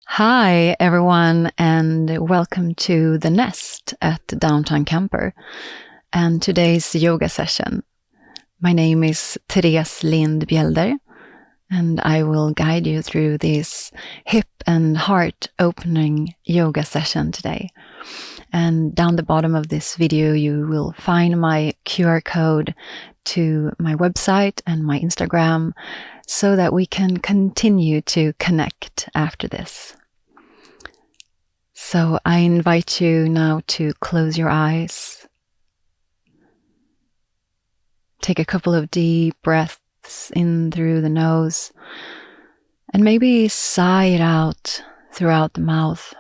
Hi, everyone, and welcome to The Nest at Downtown Camper and today's yoga session. My name is Therese Lind Bjelder, and I will guide you through this hip and heart opening yoga session today. And down the bottom of this video, you will find my QR code to my website and my Instagram so that we can continue to connect after this. So I invite you now to close your eyes. Take a couple of deep breaths in through the nose and maybe sigh it out throughout the mouth.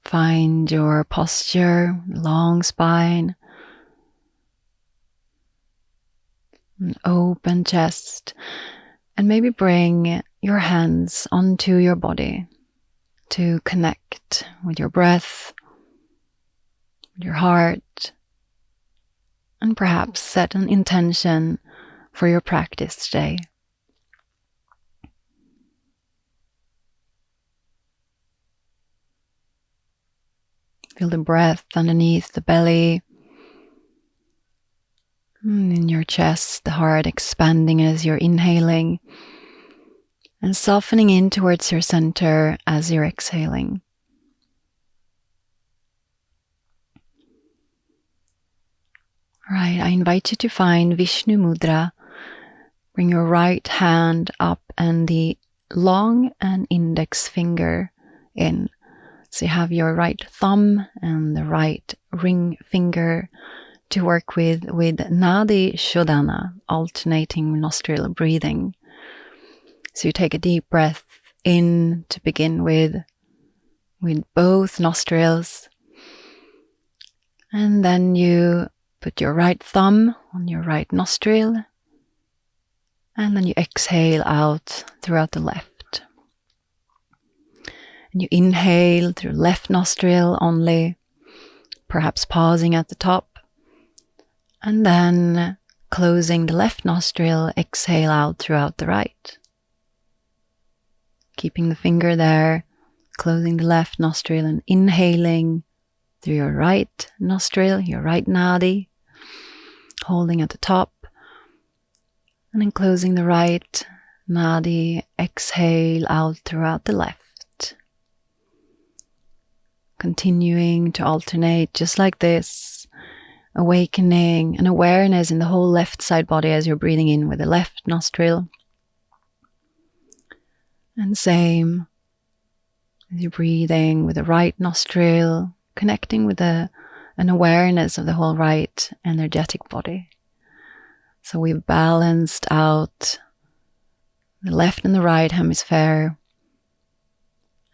Find your posture, long spine, an open chest, and maybe bring your hands onto your body to connect with your breath, with your heart, and perhaps set an intention for your practice today. Feel the breath underneath the belly, and in your chest, the heart expanding as you're inhaling, and softening in towards your center as you're exhaling. All right, I invite you to find Vishnu Mudra. Bring your right hand up and the long and index finger in. So you have your right thumb and the right ring finger to work with Nadi Shodhana, alternating nostril breathing. So you take a deep breath in to begin with both nostrils. And then you put your right thumb on your right nostril. And then you exhale out throughout the left. And you inhale through left nostril only, perhaps pausing at the top. And then closing the left nostril, exhale out throughout the right. Keeping the finger there, closing the left nostril and inhaling through your right nostril, your right nadi, holding at the top. And then closing the right nadi, exhale out throughout the left. Continuing to alternate just like this, awakening an awareness in the whole left side body as you're breathing in with the left nostril. And same as you're breathing with the right nostril, connecting with an awareness of the whole right energetic body. So we've balanced out the left and the right hemisphere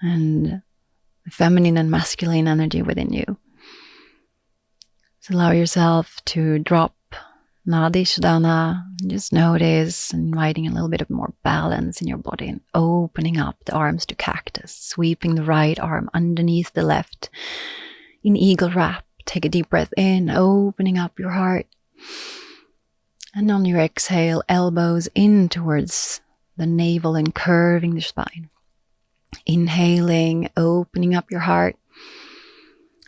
and the feminine and masculine energy within you. So allow yourself to drop Nadi Shodhana, and just notice, inviting a little bit of more balance in your body and opening up the arms to cactus, sweeping the right arm underneath the left in eagle wrap. Take a deep breath in, opening up your heart. And on your exhale, elbows in towards the navel and curving the spine. Inhaling, opening up your heart.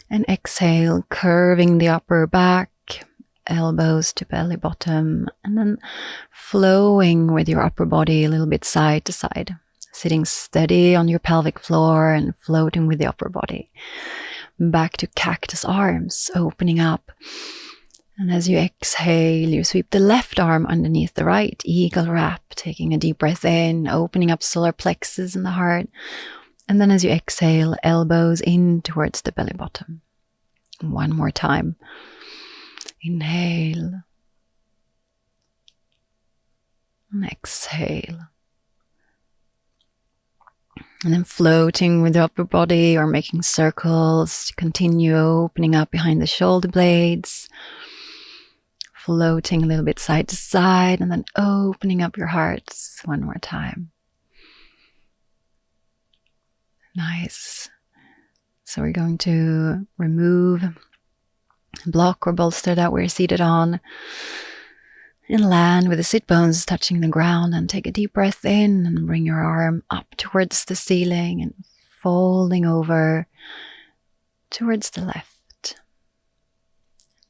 And exhale, curving the upper back, elbows to belly bottom, and then flowing with your upper body a little bit side to side, sitting steady on your pelvic floor and floating with the upper body. Back to cactus arms, opening up. And as you exhale, you sweep the left arm underneath the right, eagle wrap, taking a deep breath in, opening up solar plexus in the heart. And then as you exhale, elbows in towards the belly bottom. One more time. Inhale. And exhale. And then floating with the upper body or making circles to continue opening up behind the shoulder blades. Floating a little bit side to side and then opening up your hearts one more time. Nice. So we're going to remove block or bolster that we're seated on, and land with the sit bones touching the ground, and take a deep breath in and bring your arm up towards the ceiling and folding over towards the left.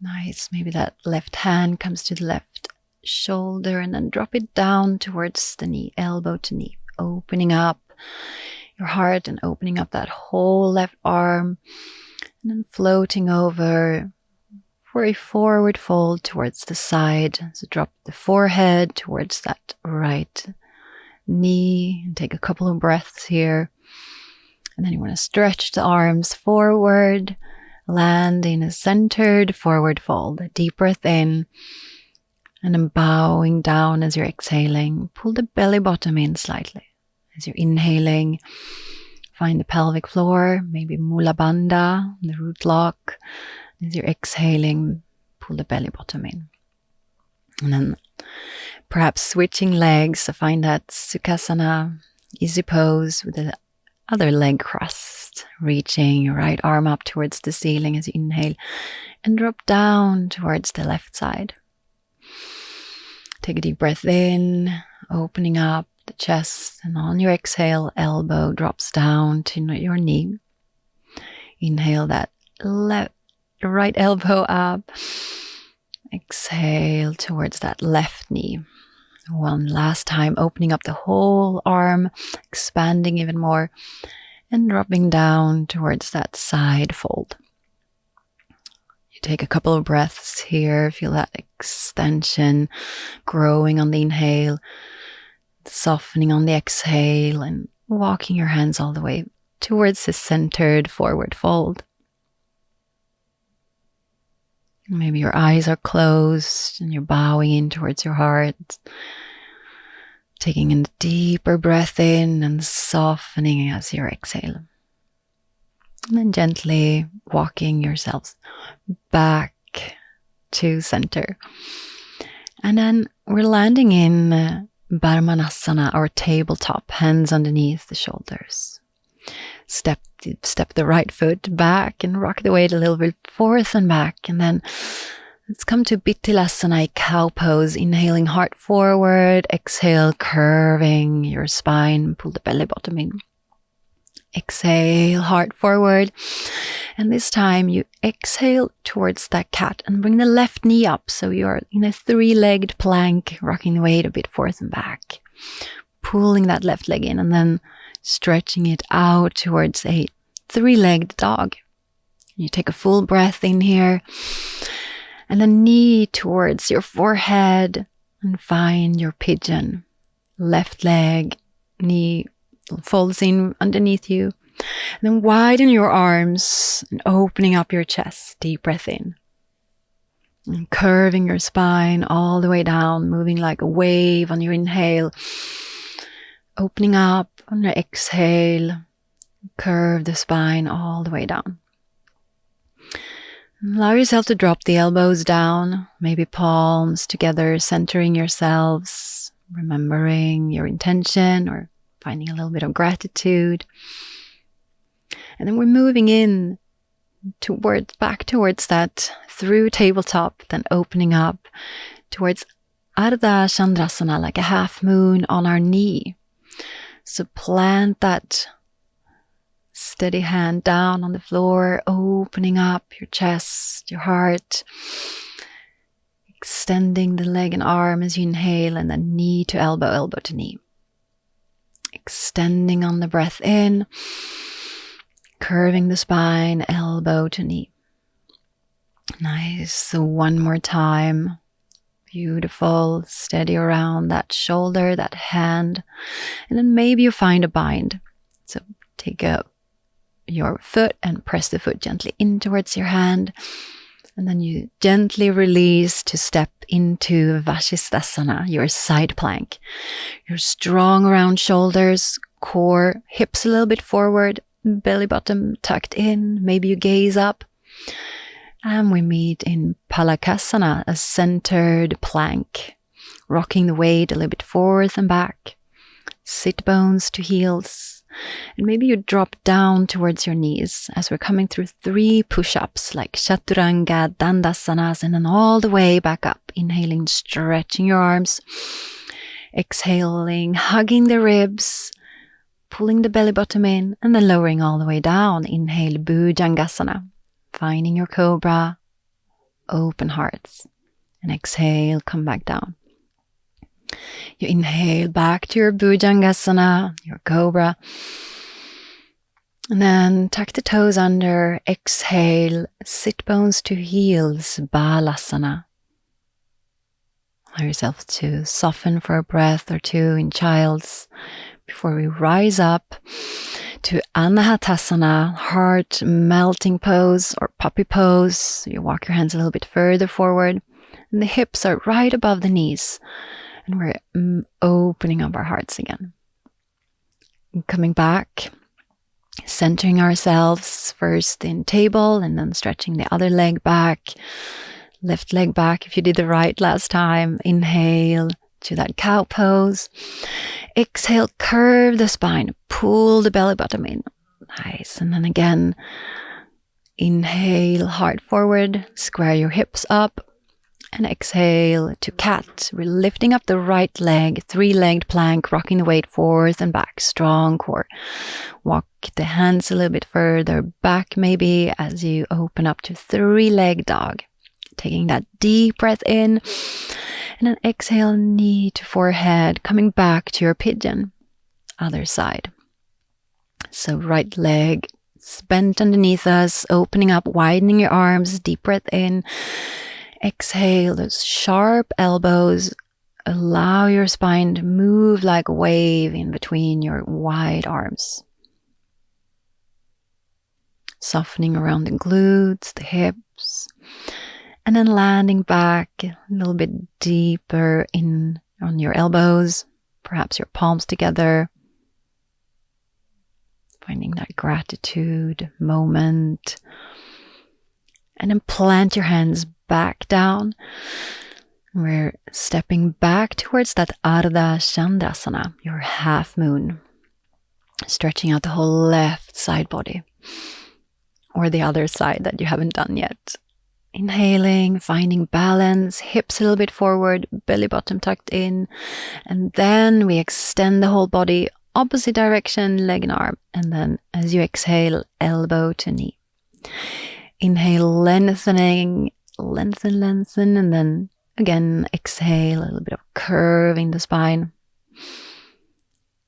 Nice. Maybe that left hand comes to the left shoulder and then drop it down towards the knee, elbow to knee, opening up your heart and opening up that whole left arm, and then floating over for a forward fold towards the side. So drop the forehead towards that right knee and take a couple of breaths here. And then you want to stretch the arms forward, land in a centered forward fold. A deep breath in, and then bowing down as you're exhaling. Pull the belly button in slightly. As you're inhaling, find the pelvic floor, maybe Mula Bandha, the root lock. As you're exhaling, pull the belly button in. And then perhaps switching legs, so find that Sukhasana, easy pose with the other leg crossed, reaching your right arm up towards the ceiling as you inhale and drop down towards the left side. Take a deep breath in, opening up the chest, and on your exhale, elbow drops down to your knee. Inhale that right elbow up. Exhale towards that left knee. One last time, opening up the whole arm, expanding even more, and dropping down towards that side fold. You take a couple of breaths here, feel that extension growing on the inhale, softening on the exhale, and walking your hands all the way towards the centered forward fold. Maybe your eyes are closed and you're bowing in towards your heart, taking a deeper breath in and softening as you exhale. And then gently walking yourselves back to center. And then we're landing in Padmanasana, or tabletop, hands underneath the shoulders. Step the right foot back and rock the weight a little bit forth and back. And then let's come to Bittilasana, cow pose. Inhaling, heart forward. Exhale, curving your spine. Pull the belly button in. Exhale, heart forward. And this time you exhale towards that cat and bring the left knee up. So you're in a 3-legged plank, rocking the weight a bit forth and back. Pulling that left leg in and then stretching it out towards a 3-legged dog. You take a full breath in here and then knee towards your forehead and find your pigeon. Left leg, knee folds in underneath you. And then widen your arms and opening up your chest. Deep breath in. And curving your spine all the way down, moving like a wave on your inhale. Opening up on your exhale, curve the spine all the way down. Allow yourself to drop the elbows down, maybe palms together, centering yourselves, remembering your intention or finding a little bit of gratitude. And then we're moving in back towards that through tabletop, then opening up towards Ardha Chandrasana, like a half moon on our knee. So plant that steady hand down on the floor, opening up your chest, your heart, extending the leg and arm as you inhale, and then knee to elbow, elbow to knee. Extending on the breath in, curving the spine, elbow to knee. Nice. So one more time. Beautiful, steady around that shoulder, that hand. And then maybe you find a bind. So take up your foot and press the foot gently in towards your hand. And then you gently release to step into Vashisthasana, your side plank. You're strong around shoulders, core, hips a little bit forward, belly button tucked in. Maybe you gaze up. And we meet in Palakasana, a centered plank, rocking the weight a little bit forth and back. Sit bones to heels, And maybe you drop down towards your knees as we're coming through 3 push-ups like Chaturanga, Dandasanas, and then all the way back up. Inhaling, stretching your arms. Exhaling, hugging the ribs, pulling the belly button in, and then lowering all the way down. Inhale, Bhujangasana. Finding your cobra, open hearts. And exhale, come back down. You inhale back to your Bhujangasana, your cobra. And then tuck the toes under. Exhale, sit bones to heels, Balasana. Allow yourself to soften for a breath or two in child's before we rise up to Anahatasana, heart melting pose or puppy pose. You walk your hands a little bit further forward and the hips are right above the knees. And we're opening up our hearts again. And coming back, centering ourselves first in table and then stretching the other leg back. Left leg back if you did the right last time. Inhale to that cow pose. Exhale, curve the spine. Pull the belly button in. Nice. And then again, inhale, heart forward. Square your hips up. And exhale to cat. We're lifting up the right leg. 3-legged plank, rocking the weight forth and back. Strong core. Walk the hands a little bit further back maybe as you open up to 3-legged dog. Taking that deep breath in and then exhale, knee to forehead, coming back to your pigeon. Other side. So right leg bent underneath us, opening up, widening your arms, deep breath in. Exhale, those sharp elbows. Allow your spine to move like a wave in between your wide arms. Softening around the glutes, the hips. And then landing back a little bit deeper in on your elbows, perhaps your palms together. Finding that gratitude moment. And then plant your hands back down. We're stepping back towards that Ardha Chandrasana, your half moon. Stretching out the whole left side body. Or the other side that you haven't done yet. Inhaling, finding balance, hips a little bit forward, belly button tucked in. And then we extend the whole body, opposite direction, leg and arm. And then as you exhale, elbow to knee. Inhale, lengthening, lengthen. And then again, exhale, a little bit of curving the spine.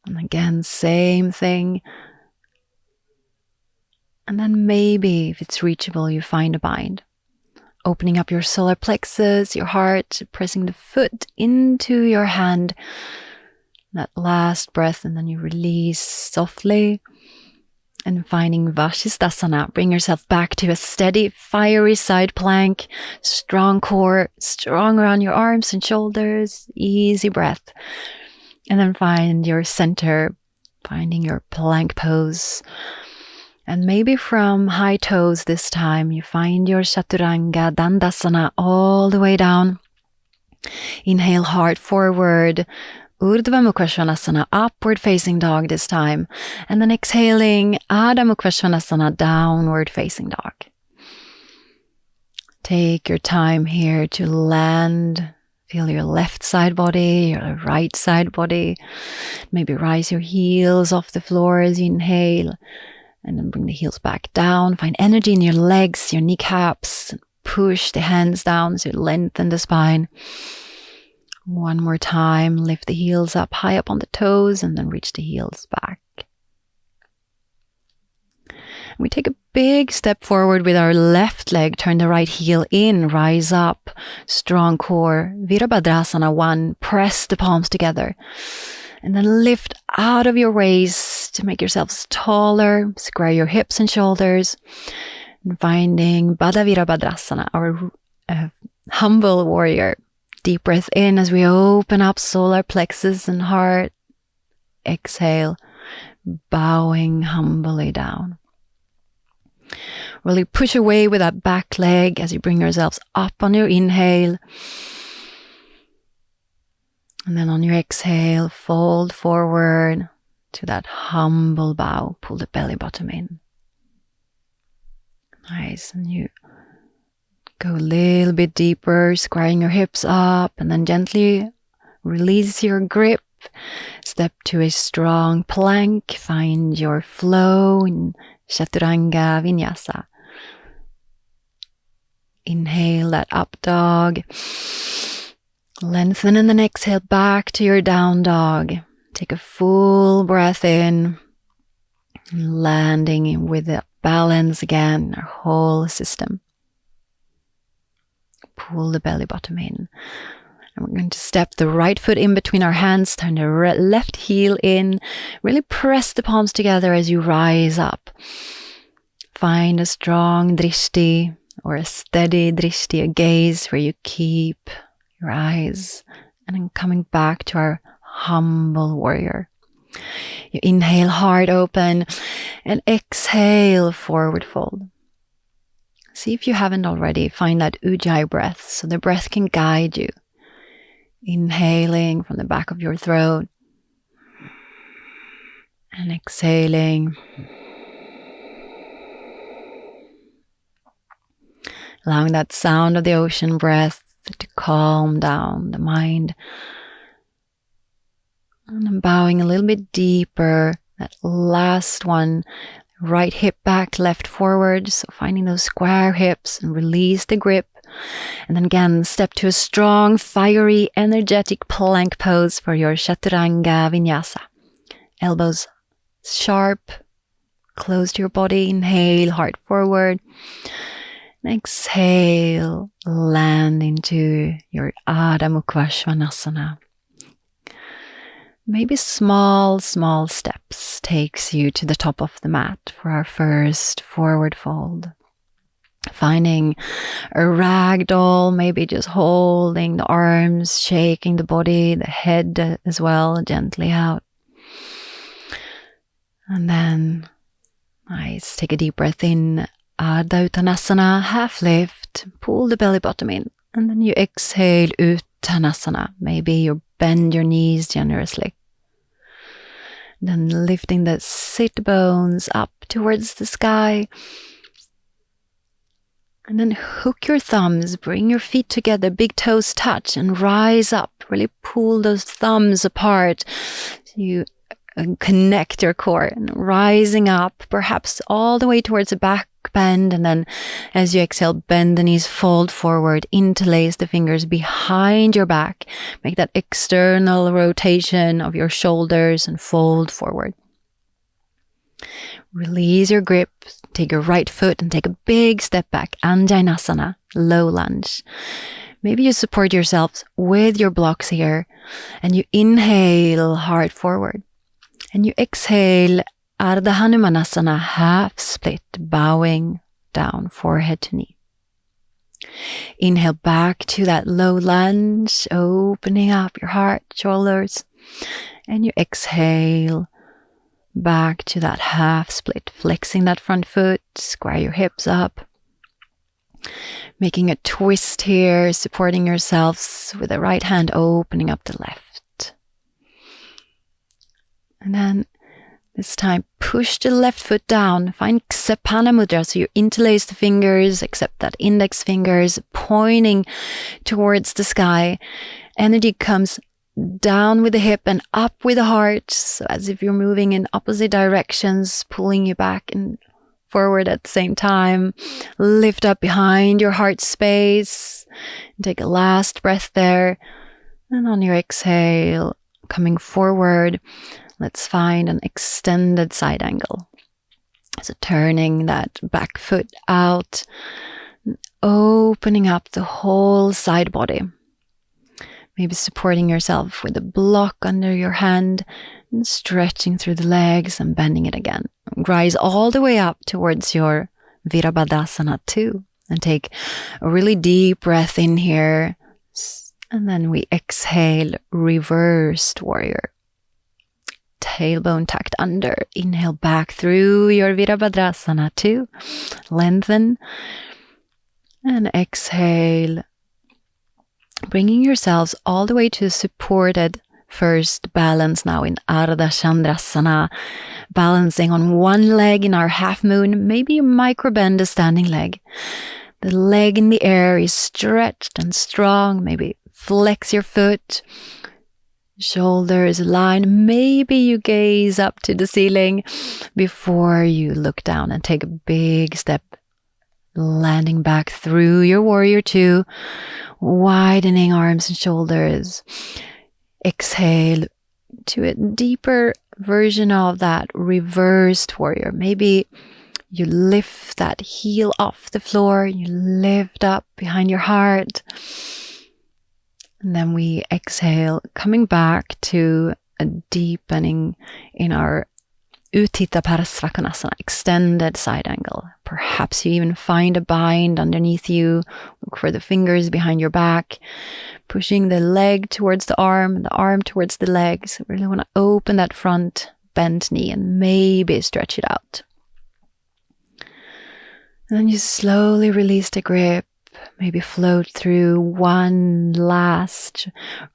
And again, same thing. And then maybe, if it's reachable, you find a bind. Opening up your solar plexus, your heart, pressing the foot into your hand. That last breath, and then you release softly. And finding Vashisthasana, bring yourself back to a steady, fiery side plank. Strong core, strong around your arms and shoulders. Easy breath. And then find your center, finding your plank pose. And maybe from high toes this time, you find your Chaturanga Dandasana all the way down. Inhale, heart forward. Urdhva Mukha Svanasana, upward facing dog this time. And then exhaling, Adha Mukha Svanasana, downward facing dog. Take your time here to land. Feel your left side body, your right side body. Maybe rise your heels off the floor as you inhale. And then bring the heels back down. Find energy in your legs, your kneecaps. Push the hands down so you lengthen the spine. One more time. Lift the heels up, high up on the toes, and then reach the heels back. And we take a big step forward with our left leg. Turn the right heel in. Rise up. Strong core. Virabhadrasana 1. Press the palms together. And then lift out of your waist to make yourselves taller. Square your hips and shoulders. And finding Baddha Virabhadrasana, our humble warrior. Deep breath in as we open up solar plexus and heart. Exhale, bowing humbly down. Really push away with that back leg as you bring yourselves up on your inhale. And then on your exhale, fold forward to that humble bow. Pull the belly button in. Nice. And you go a little bit deeper, squaring your hips up, and then gently release your grip. Step to a strong plank. Find your flow in Chaturanga Vinyasa. Inhale that up dog. Lengthen and then exhale back to your down dog. Take a full breath in. Landing with the balance again, our whole system. Pull the belly button in. And we're going to step the right foot in between our hands, turn the left heel in, really press the palms together as you rise up. Find a strong drishti or a steady drishti, a gaze where you keep your eyes, and then coming back to our humble warrior. You inhale, heart open, and exhale, forward fold. See if you haven't already, find that Ujjayi breath, so the breath can guide you. Inhaling from the back of your throat and exhaling. Allowing that sound of the ocean breath to calm down the mind. And I'm bowing a little bit deeper. That last one, right hip back, left forward. So finding those square hips and release the grip. And then again, step to a strong, fiery, energetic plank pose for your Chaturanga Vinyasa. Elbows sharp, close to your body. Inhale, heart forward. And exhale, land into your Ardha Mukha Svanasana. Maybe small steps takes you to the top of the mat for our first forward fold. Finding a ragdoll, maybe just holding the arms, shaking the body, the head as well, gently out. And then, nice, take a deep breath in, Ardha Uttanasana, half lift, pull the belly button in, and then you exhale Uttanasana. Maybe you bend your knees generously. Then lifting the sit bones up towards the sky. And then hook your thumbs, bring your feet together, big toes touch, and rise up. Really pull those thumbs apart. So you connect your core, and rising up, perhaps all the way towards the back bend. And then as you exhale, bend the knees, fold forward, interlace the fingers behind your back. Make that external rotation of your shoulders and fold forward. Release your grip, take your right foot and take a big step back, Anjaneyasana, low lunge. Maybe you support yourselves with your blocks here, and you inhale, heart forward. And you exhale, Ardha Hanumanasana, half split, bowing down, forehead to knee. Inhale back to that low lunge, opening up your heart, shoulders. And you exhale, back to that half split, flexing that front foot, square your hips up. Making a twist here, supporting yourselves with the right hand, opening up the left. And then this time, push the left foot down. Find Ksepana Mudra, so you interlace the fingers, except that index fingers pointing towards the sky. Energy comes down with the hip and up with the heart, so as if you're moving in opposite directions, pulling you back and forward at the same time. Lift up behind your heart space. Take a last breath there. And on your exhale, coming forward, let's find an extended side angle. So turning that back foot out, opening up the whole side body. Maybe supporting yourself with a block under your hand and stretching through the legs and bending it again. Rise all the way up towards your Virabhadasana 2 and take a really deep breath in here. And then we exhale, reversed warrior. Tailbone tucked under. Inhale back through your Virabhadrasana 2. Lengthen. And exhale. Bringing yourselves all the way to a supported First, balance now in Ardha Chandrasana, balancing on one leg in our half moon. Maybe you microbend a standing leg. The leg in the air is stretched and strong. Maybe flex your foot. Shoulders align. Maybe you gaze up to the ceiling before you look down and take a big step, landing back through your warrior two, widening arms and shoulders. Exhale to a deeper version of that reversed warrior. Maybe you lift that heel off the floor, you lift up behind your heart. And then we exhale, coming back to a deepening in our Utthita Parasvakonasana, extended side angle. Perhaps you even find a bind underneath you. Look for the fingers behind your back, pushing the leg towards the arm towards the leg. So really want to open that front bent knee and maybe stretch it out. And then you slowly release the grip. Maybe float through one last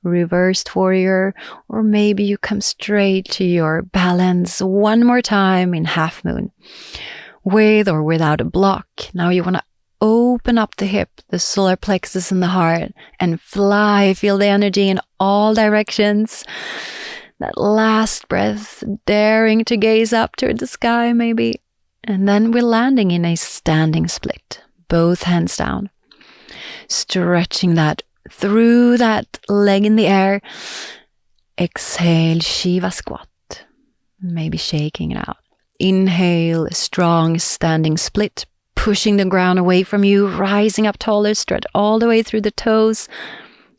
reversed warrior, or maybe you come straight to your balance one more time in half moon, with or without a block. Now you want to open up the hip, the solar plexus and the heart, and fly. Feel the energy in all directions. That last breath, daring to gaze up toward the sky maybe. And then we're landing in a standing split, both hands down. Stretching that through that leg in the air. Exhale, Shiva squat. Maybe shaking it out. Inhale, strong standing split, pushing the ground away from you, rising up taller, stretch all the way through the toes.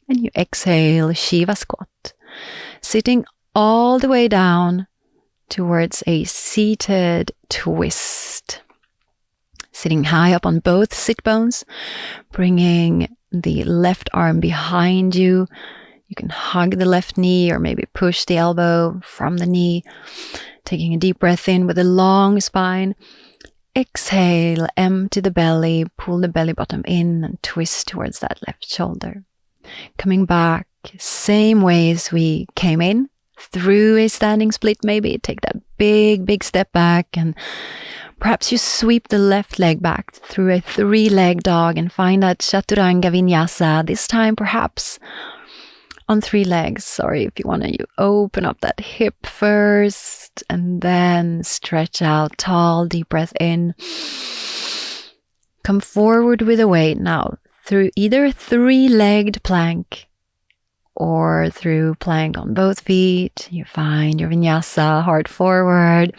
And you exhale, Shiva squat. Sitting all the way down towards a seated twist. Sitting high up on both sit bones, bringing the left arm behind you. You can hug the left knee or maybe push the elbow from the knee. Taking a deep breath in with a long spine. Exhale, empty the belly, pull the belly button in and twist towards that left shoulder. Coming back, same way as we came in, through a standing split maybe. Take that big step back, and perhaps you sweep the left leg back through a 3-leg dog and find that Chaturanga Vinyasa, this time perhaps on 3 legs. Or if you want to, you open up that hip first and then stretch out tall, deep breath in. Come forward with the weight now through either 3-legged plank or through plank on both feet. You find your vinyasa, heart forward.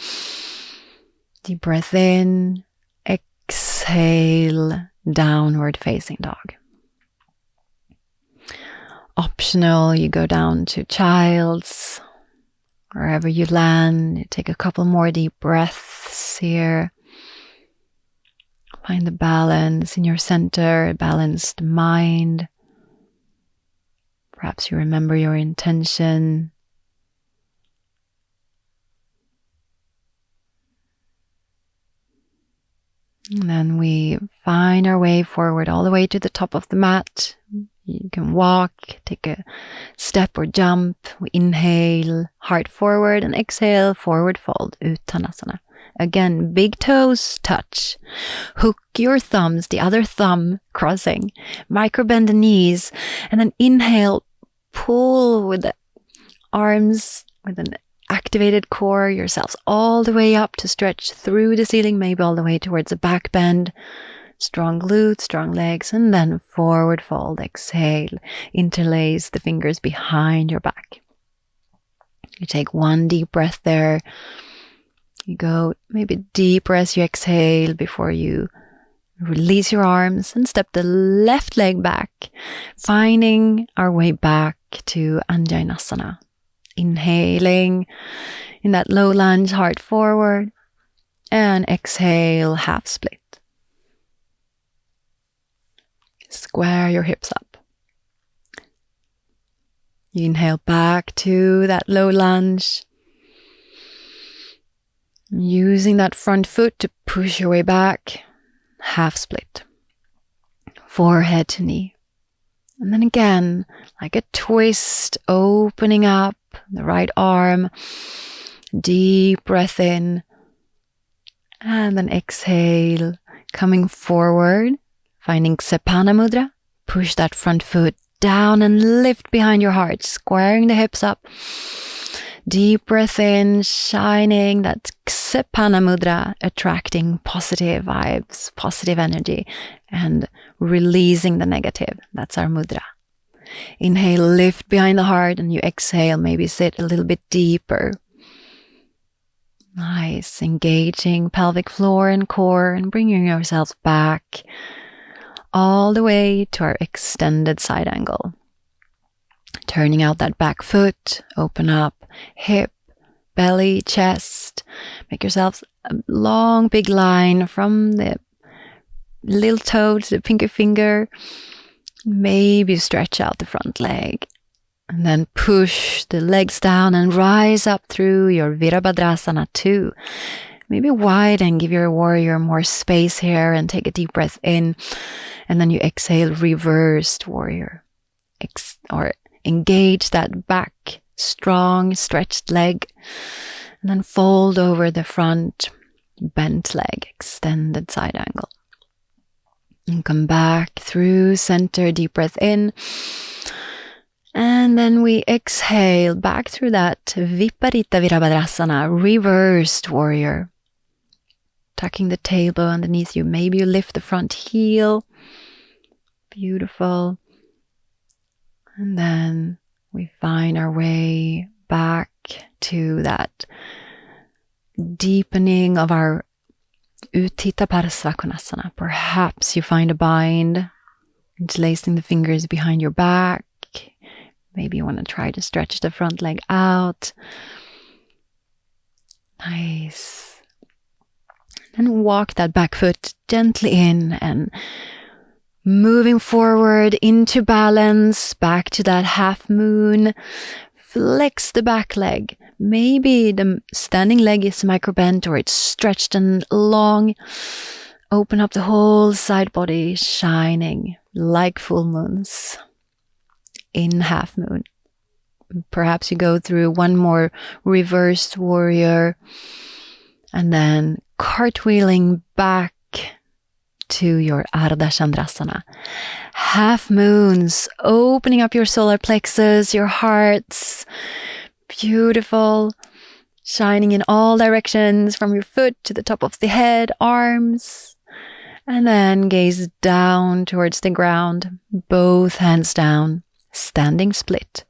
Deep breath in, exhale, downward facing dog. Optional, you go down to child's. Wherever you land, you take a couple more deep breaths here. Find the balance in your center, a balanced mind. Perhaps you remember your intention. And then we find our way forward all the way to the top of the mat. You can walk, take a step or jump. We inhale, heart forward, and exhale, forward fold, Uttanasana. Again, big toes touch. Hook your thumbs, the other thumb crossing. Microbend the knees, and then inhale, pull with the arms, with an activated core, yourselves all the way up to stretch through the ceiling, maybe all the way towards a back bend. Strong glutes, strong legs, and then forward fold. Exhale, interlace the fingers behind your back. You take one deep breath there. You go maybe deeper as you exhale before you release your arms and step the left leg back, finding our way back to Anjaneyasana. Inhaling in that low lunge, heart forward, and exhale, half split. Square your hips up. You inhale back to that low lunge, using that front foot to push your way back, half split, forehead to knee. And then again, like a twist, opening up, the right arm. Deep breath in. And then exhale, coming forward, finding Sepana Mudra. Push that front foot down and lift behind your heart, squaring the hips up. Deep breath in, shining that Sepana Mudra, attracting positive vibes, positive energy, and releasing the negative. That's our mudra. Inhale, lift behind the heart, and you exhale, maybe sit a little bit deeper. Nice, engaging pelvic floor and core and bringing yourselves back all the way to our extended side angle. Turning out that back foot, open up hip, belly, chest. Make yourselves a long, big line from the little toe to the pinky finger. Maybe stretch out the front leg. And then push the legs down and rise up through your Virabhadrasana 2. Maybe widen, give your warrior more space here and take a deep breath in. And then you exhale, reversed warrior. Or engage that back, strong, stretched leg. And then fold over the front, bent leg, extended side angle. And come back through center, deep breath in. And then we exhale back through that Viparita Virabhadrasana, reversed warrior. Tucking the tailbone underneath you. Maybe you lift the front heel. Beautiful. And then we find our way back to that deepening of our Utthita Parsvakonasana. Perhaps you find a bind, interlacing the fingers behind your back. Maybe you want to try to stretch the front leg out. Nice. Then walk that back foot gently in and moving forward into balance, back to that half moon. Flex the back leg. Maybe the standing leg is microbent or it's stretched and long. Open up the whole side body, shining like full moons in half moon. Perhaps you go through one more reversed warrior and then cartwheeling back to your Ardha Chandrasana. Half moons, opening up your solar plexus, your hearts. Beautiful. Shining in all directions from your foot to the top of the head, arms. And then gaze down towards the ground, both hands down. Standing split.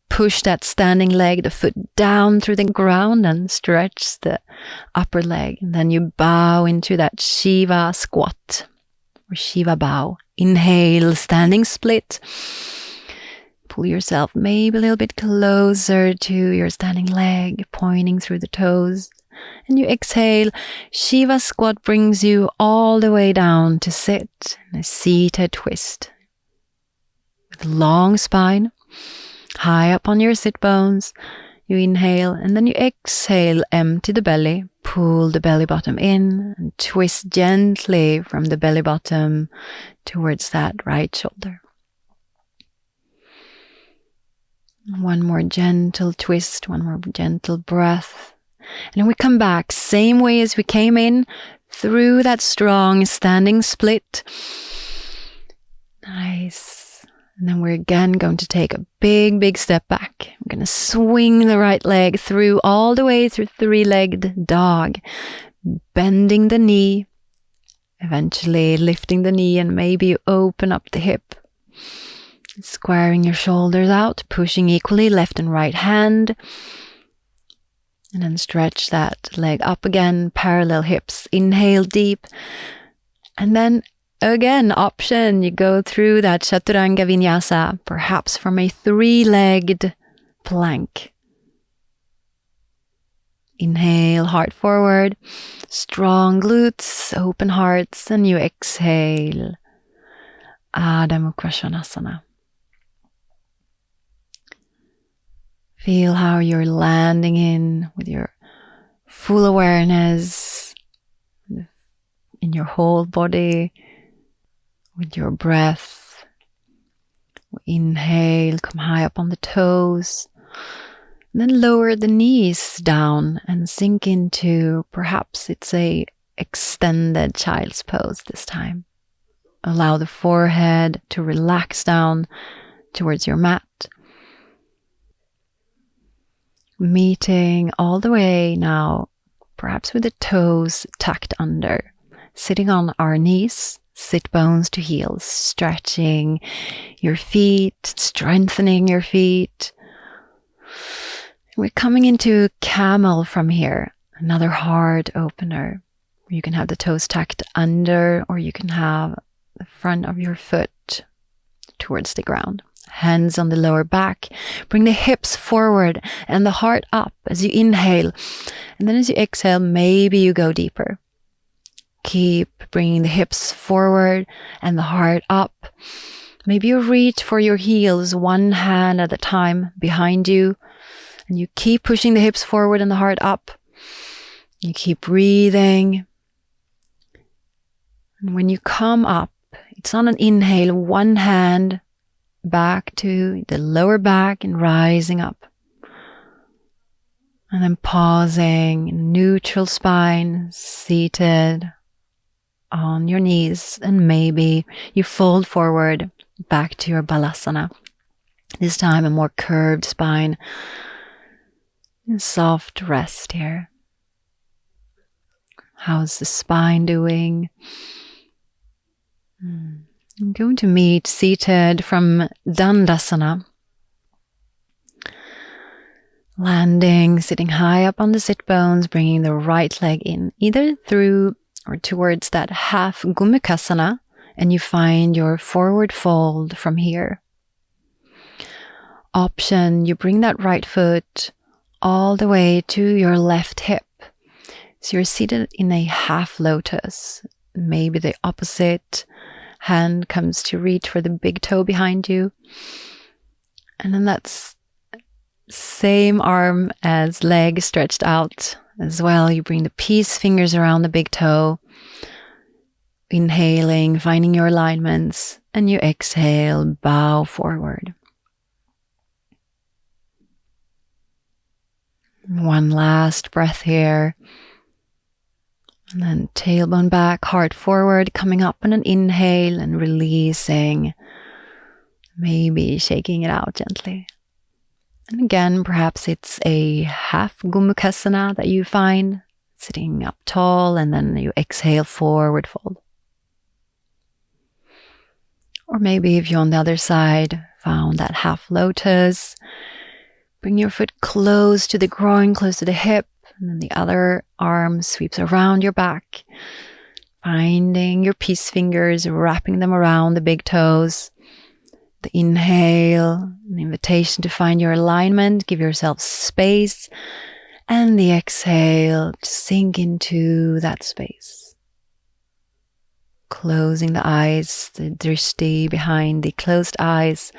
Push that standing leg, the foot down through the ground and stretch the upper leg. And then you bow into that Shiva squat or Shiva bow. Inhale, standing split. Pull yourself maybe a little bit closer to your standing leg, pointing through the toes. And you exhale. Shiva squat brings you all the way down to sit in a seated twist. With long spine, high up on your sit bones, you inhale and then you exhale, empty the belly, pull the belly bottom in and twist gently from the belly bottom towards that right shoulder. One more gentle twist, one more gentle breath. And then we come back, same way as we came in, through that strong standing split. Nice. And then we're again going to take a big, big step back. We're going to swing the right leg through all the way through three-legged dog, bending the knee, eventually lifting the knee and maybe you open up the hip, squaring your shoulders out, pushing equally left and right hand, and then stretch that leg up again, parallel hips. Inhale deep, and then again, option, you go through that Chaturanga Vinyasa, perhaps from a three-legged plank. Inhale, heart forward, strong glutes, open hearts, and you exhale, Adho Mukha Svanasana. Feel how you're landing in with your full awareness in your whole body, with your breath. Inhale, come high up on the toes. Then lower the knees down and sink into, perhaps it's a extended child's pose this time. Allow the forehead to relax down towards your mat. Meeting all the way now, perhaps with the toes tucked under, sitting on our knees, sit bones to heels, stretching your feet, strengthening your feet. We're coming into camel from here, another heart opener. You can have the toes tucked under, or you can have the front of your foot towards the ground. Hands on the lower back. Bring the hips forward and the heart up as you inhale. And then as you exhale, maybe you go deeper. Keep bringing the hips forward and the heart up. Maybe you reach for your heels, one hand at a time behind you. And you keep pushing the hips forward and the heart up. You keep breathing. And when you come up, it's on an inhale, one hand back to the lower back and rising up. And then pausing, neutral spine, seated on your knees. And maybe you fold forward back to your balasana. This time a more curved spine. And soft rest here. How's the spine doing? I'm going to meet seated from Dandasana. Landing, sitting high up on the sit bones, bringing the right leg in, either through or towards that half Gomukasana, and you find your forward fold from here. Option, you bring that right foot all the way to your left hip. So you're seated in a half lotus. Maybe the opposite hand comes to reach for the big toe behind you. And then that's same arm as leg stretched out as well. You bring the peace fingers around the big toe. Inhaling, finding your alignments. And you exhale, bow forward. One last breath here. And then tailbone back, heart forward, coming up on an inhale and releasing. Maybe shaking it out gently. And again, perhaps it's a half Gomukasana that you find, sitting up tall, and then you exhale, forward fold. Or maybe if you're on the other side, found that half lotus, bring your foot close to the groin, close to the hip, and then the other arm sweeps around your back, finding your peace fingers, wrapping them around the big toes. The inhale, an invitation to find your alignment, give yourself space, and the exhale to sink into that space. Closing the eyes, the drishti behind the closed eyes,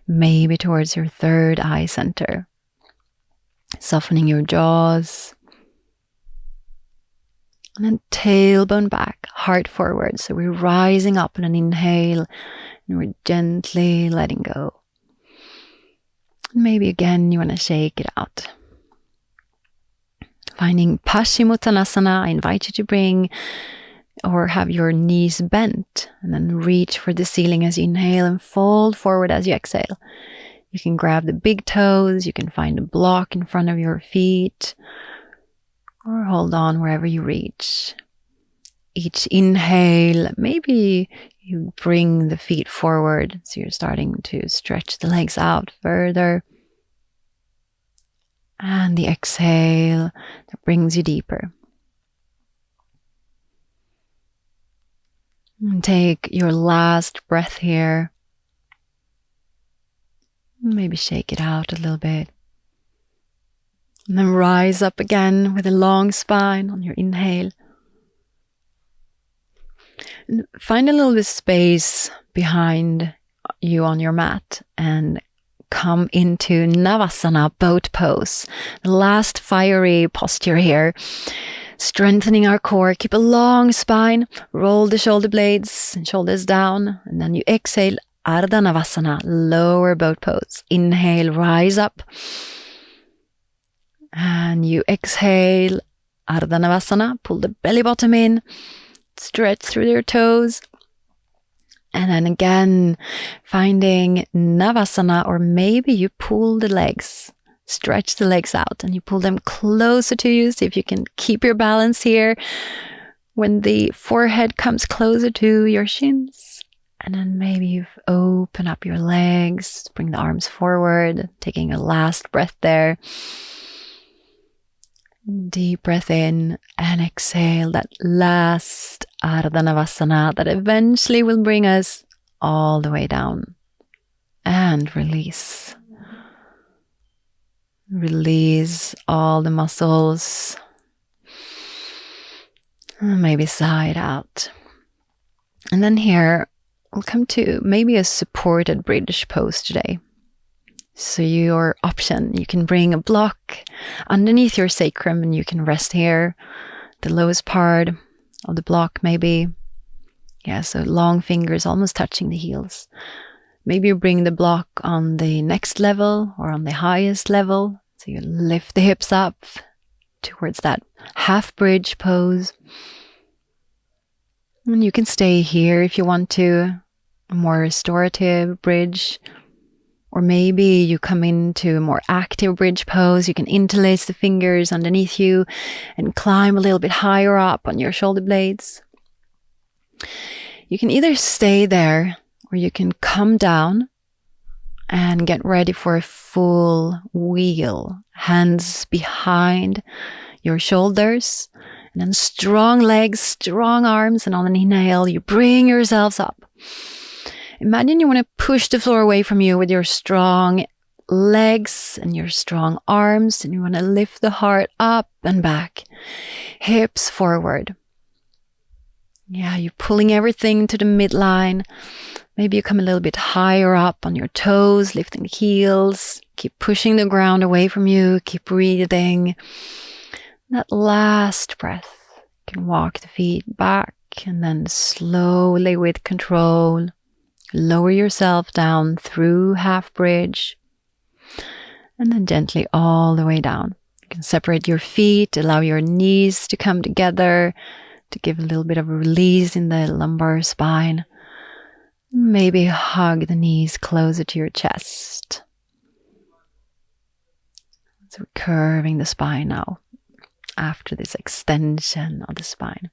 maybe towards your third eye center. Softening your jaws. And then tailbone back, heart forward. So we're rising up on an inhale and we're gently letting go. Maybe again you want to shake it out. Finding Paschimottanasana, I invite you to bring or have your knees bent and then reach for the ceiling as you inhale and fold forward as you exhale. You can grab the big toes, you can find a block in front of your feet, or hold on wherever you reach. Each inhale, maybe you bring the feet forward, so you're starting to stretch the legs out further. And the exhale that brings you deeper. And take your last breath here. Maybe shake it out a little bit. And then rise up again with a long spine on your inhale. And find a little bit of space behind you on your mat and come into Navasana, boat pose. The last fiery posture here. Strengthening our core. Keep a long spine. Roll the shoulder blades and shoulders down. And then you exhale. Ardha Navasana, lower boat pose. Inhale, rise up. And you exhale, Ardha Navasana, pull the belly button in, stretch through your toes. And then again, finding Navasana, or maybe you pull the legs, stretch the legs out and you pull them closer to you. See if you can keep your balance here when the forehead comes closer to your shins. And then maybe you open up your legs, bring the arms forward, taking a last breath there. Deep breath in and exhale that last Ardha Navasana that eventually will bring us all the way down. And release. Release all the muscles. And maybe sigh it out. And then here, we'll come to maybe a supported bridge pose today. So your option, you can bring a block underneath your sacrum and you can rest here, the lowest part of the block maybe. Yeah, so long fingers almost touching the heels. Maybe you bring the block on the next level or on the highest level. So you lift the hips up towards that half bridge pose. And you can stay here if you want to, a more restorative bridge. Or maybe you come into a more active bridge pose. You can interlace the fingers underneath you and climb a little bit higher up on your shoulder blades. You can either stay there or you can come down and get ready for a full wheel. Hands behind your shoulders and then strong legs, strong arms. And on an inhale, you bring yourselves up. Imagine you want to push the floor away from you with your strong legs and your strong arms, and you want to lift the heart up and back, hips forward. Yeah, you're pulling everything to the midline. Maybe you come a little bit higher up on your toes, lifting the heels. Keep pushing the ground away from you. Keep breathing. That last breath, you can walk the feet back and then slowly with control, lower yourself down through half bridge and then gently all the way down. You can separate your feet, allow your knees to come together to give a little bit of a release in the lumbar spine. Maybe hug the knees closer to your chest. So we're curving the spine now after this extension of the spine.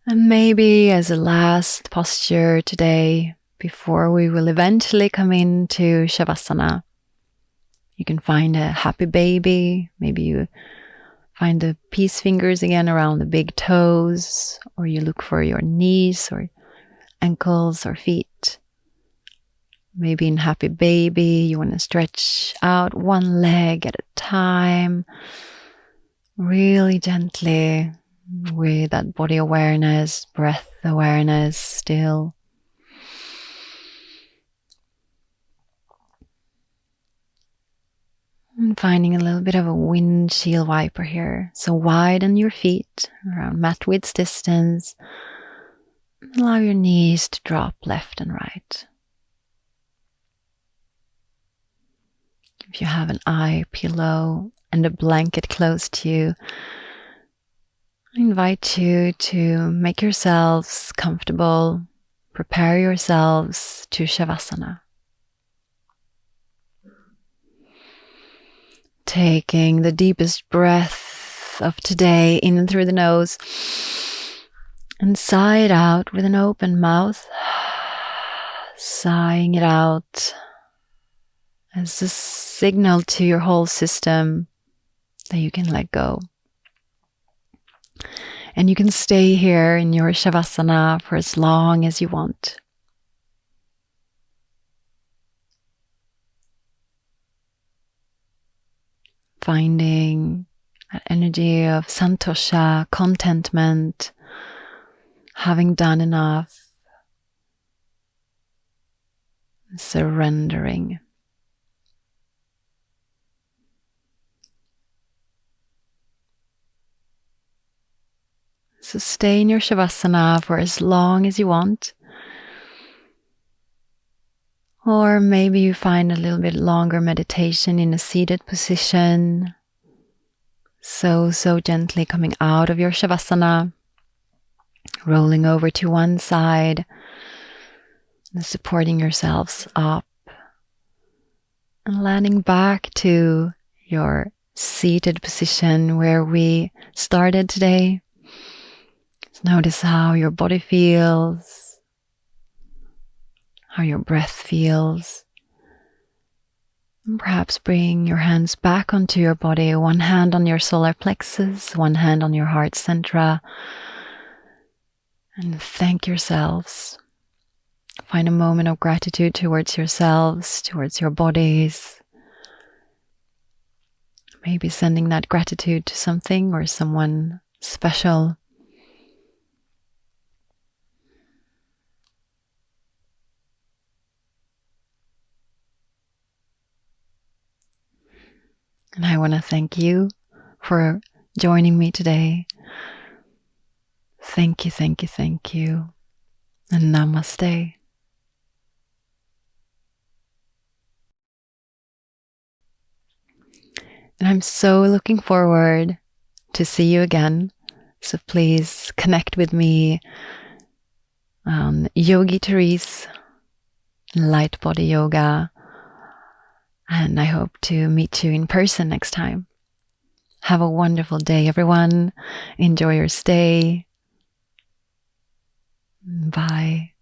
And maybe as a last posture today, before we will eventually come into Shavasana, you can find a happy baby. Maybe you find the peace fingers again around the big toes, or you look for your knees or ankles or feet. Maybe in happy baby, you want to stretch out one leg at a time, really gently, with that body awareness, breath awareness still. And finding a little bit of a windshield wiper here. So widen your feet around mat width distance. Allow your knees to drop left and right. If you have an eye pillow and a blanket close to you, I invite you to make yourselves comfortable, prepare yourselves to Shavasana. Taking the deepest breath of today in through the nose and sigh it out with an open mouth, sighing it out as a signal to your whole system that you can let go. And you can stay here in your Shavasana for as long as you want. Finding that energy of santosha, contentment, having done enough, surrendering. So stay in your Shavasana for as long as you want. Or maybe you find a little bit longer meditation in a seated position. So gently coming out of your Shavasana, rolling over to one side, and supporting yourselves up, and landing back to your seated position where we started today. Notice how your body feels, how your breath feels. And perhaps bring your hands back onto your body, one hand on your solar plexus, one hand on your heart center. And thank yourselves. Find a moment of gratitude towards yourselves, towards your bodies. Maybe sending that gratitude to something or someone special. And I want to thank you for joining me today. Thank you, thank you, thank you. And namaste. And I'm so looking forward to see you again. So please connect with me on Yogi Therese, Light Body Yoga. And I hope to meet you in person next time. Have a wonderful day, everyone. Enjoy your stay. Bye.